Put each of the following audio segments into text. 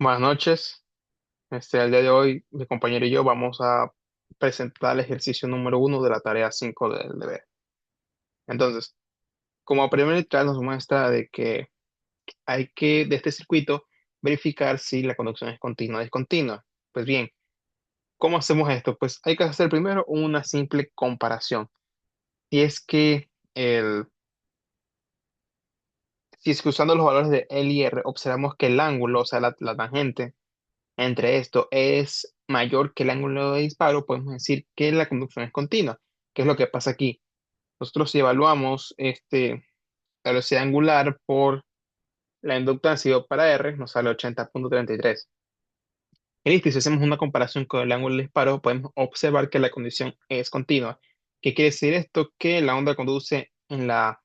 Buenas noches. El día de hoy, mi compañero y yo vamos a presentar el ejercicio número uno de la tarea 5 del deber. Entonces, como primer literal nos muestra de que hay que, de este circuito, verificar si la conducción es continua o discontinua. Pues bien, ¿cómo hacemos esto? Pues hay que hacer primero una simple comparación. Si es que el, si es que usando los valores de L y R observamos que el ángulo, o sea, la tangente, entre esto es mayor que el ángulo de disparo, podemos decir que la conducción es continua. ¿Qué es lo que pasa aquí? Nosotros si evaluamos la velocidad angular por la inductancia para R, nos sale 80,33. Y listo, y si hacemos una comparación con el ángulo de disparo, podemos observar que la condición es continua. ¿Qué quiere decir esto? Que la onda conduce en la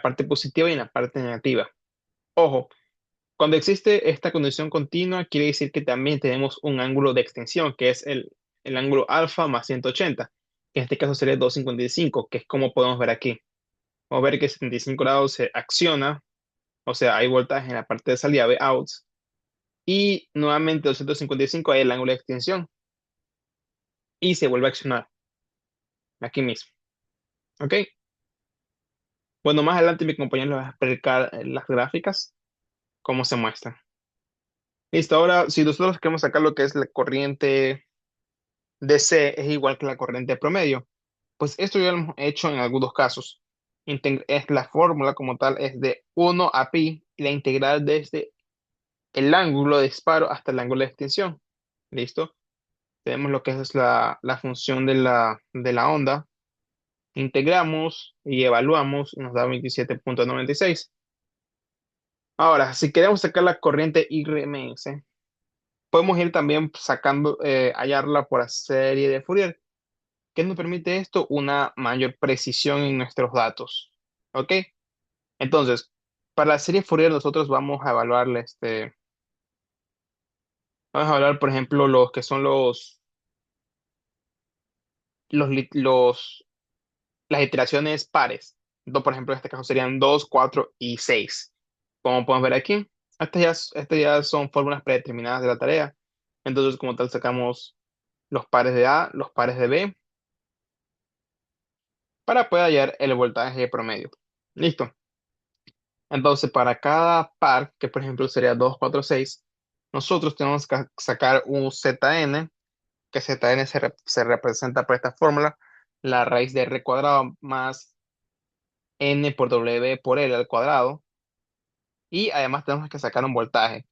parte positiva y en la parte negativa. Ojo, cuando existe esta condición continua, quiere decir que también tenemos un ángulo de extensión, que es el ángulo alfa más 180, que en este caso sería 255, que es como podemos ver aquí. Vamos a ver que 75 grados se acciona, o sea, hay voltaje en la parte de salida de outs, y nuevamente 255 hay el ángulo de extensión, y se vuelve a accionar aquí mismo. ¿Ok? Bueno, más adelante mi compañero les va a explicar las gráficas, cómo se muestran. Listo, ahora si nosotros queremos sacar lo que es la corriente DC es igual que la corriente promedio. Pues esto ya lo hemos hecho en algunos casos. Es la fórmula como tal es de 1 a pi y la integral desde el ángulo de disparo hasta el ángulo de extinción. ¿Listo? Tenemos lo que es la función de la onda. Integramos y evaluamos y nos da 27,96. Ahora, si queremos sacar la corriente IRMS, podemos ir también sacando, hallarla por la serie de Fourier. ¿Qué nos permite esto? Una mayor precisión en nuestros datos. ¿Ok? Entonces, para la serie Fourier nosotros vamos a evaluarle vamos a evaluar, por ejemplo, los que son las iteraciones pares. Por ejemplo, en este caso serían 2, 4 y 6. Como podemos ver aquí, estas ya son fórmulas predeterminadas de la tarea. Entonces, como tal, sacamos los pares de A, los pares de B, para poder hallar el voltaje promedio. Listo. Entonces, para cada par, que por ejemplo sería 2, 4, 6, nosotros tenemos que sacar un Zn, que Zn se representa por esta fórmula, la raíz de r cuadrado más n por w por l al cuadrado. Y además tenemos que sacar un voltaje,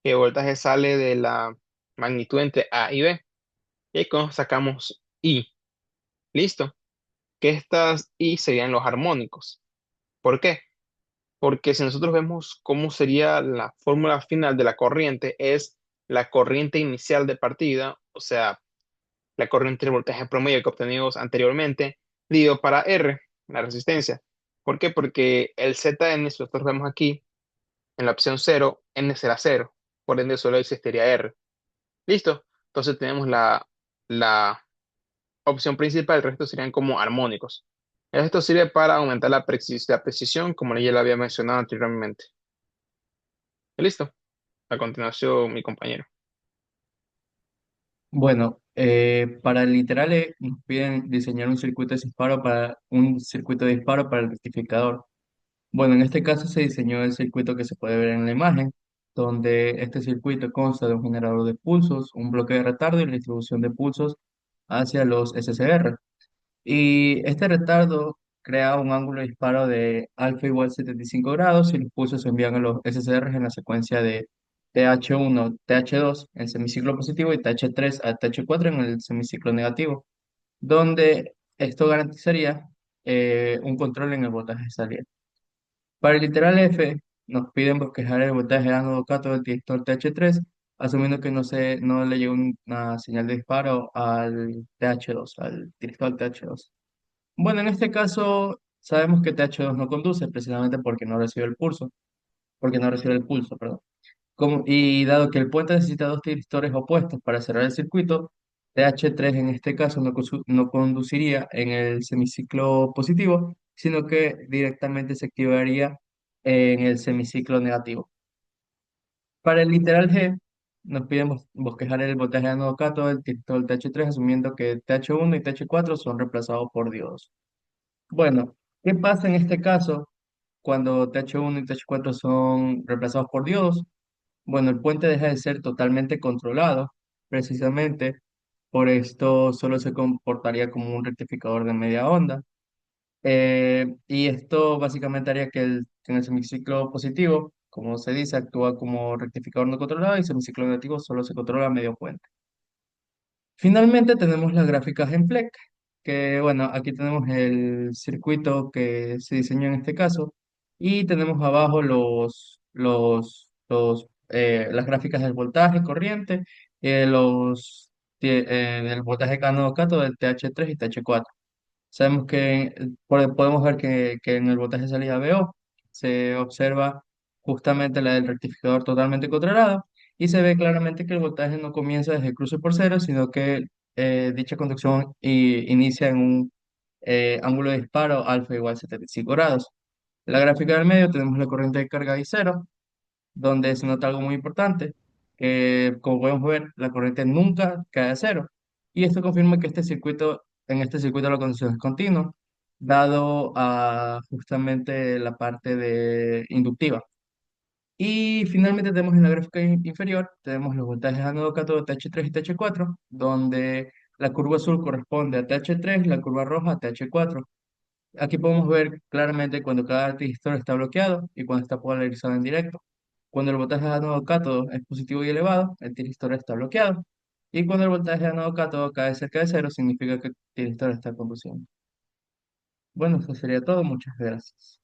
que el voltaje sale de la magnitud entre A y B. Y ahí como sacamos I. Listo. Que estas I serían los armónicos. ¿Por qué? Porque si nosotros vemos cómo sería la fórmula final de la corriente, es la corriente inicial de partida, o sea, la corriente de voltaje promedio que obtenimos anteriormente, dividido para R, la resistencia. ¿Por qué? Porque el Zn, si nosotros vemos aquí, en la opción cero, N será cero, por ende solo existiría R. ¿Listo? Entonces tenemos la opción principal, el resto serían como armónicos. Esto sirve para aumentar la precisión, como ya lo había mencionado anteriormente. ¿Listo? A continuación, mi compañero. Bueno, para literales nos piden diseñar un circuito de disparo para el rectificador. Bueno, en este caso se diseñó el circuito que se puede ver en la imagen, donde este circuito consta de un generador de pulsos, un bloque de retardo y la distribución de pulsos hacia los SCR. Y este retardo crea un ángulo de disparo de alfa igual a 75 grados y los pulsos se envían a los SCR en la secuencia de TH1, TH2 en semiciclo positivo y TH3 a TH4 en el semiciclo negativo, donde esto garantizaría un control en el voltaje de salida. Para el literal F, nos piden bosquejar el voltaje ánodo cátodo del director TH3, asumiendo que no le llegó una señal de disparo al TH2, al director TH2. Bueno, en este caso sabemos que TH2 no conduce precisamente porque no recibe el pulso, perdón. Y dado que el puente necesita dos tristores opuestos para cerrar el circuito, TH3 en este caso no conduciría en el semiciclo positivo, sino que directamente se activaría en el semiciclo negativo. Para el literal G, nos piden bosquejar el voltaje anodo cátodo del tensor del TH3, asumiendo que TH1 y TH4 son reemplazados por diodos. Bueno, ¿qué pasa en este caso cuando TH1 y TH4 son reemplazados por diodos? Bueno, el puente deja de ser totalmente controlado, precisamente por esto solo se comportaría como un rectificador de media onda. Y esto básicamente haría que en el semiciclo positivo, como se dice, actúa como rectificador no controlado y semiciclo negativo solo se controla medio puente. Finalmente tenemos las gráficas en FLEC, que bueno, aquí tenemos el circuito que se diseñó en este caso y tenemos abajo las gráficas del voltaje corriente, del voltaje cánodo cátodo del TH3 y TH4. Sabemos que podemos ver que en el voltaje de salida VO se observa justamente la del rectificador totalmente controlado y se ve claramente que el voltaje no comienza desde el cruce por cero, sino que dicha conducción inicia en un ángulo de disparo alfa igual a 75 grados. En la gráfica del medio tenemos la corriente de carga I0, donde se nota algo muy importante, que como podemos ver, la corriente nunca cae a cero. Y esto confirma que en este circuito la conducción es continua, dado a justamente la parte de inductiva. Y finalmente tenemos en la gráfica inferior, tenemos los voltajes ánodo cátodo TH3 y TH4, donde la curva azul corresponde a TH3 y la curva roja a TH4. Aquí podemos ver claramente cuando cada resistor está bloqueado y cuando está polarizado en directo. Cuando el voltaje de ánodo cátodo es positivo y elevado, el tiristorio está bloqueado. Y cuando el voltaje de ánodo cátodo cae cerca de cero, significa que el tiristorio está conduciendo. Bueno, eso sería todo. Muchas gracias.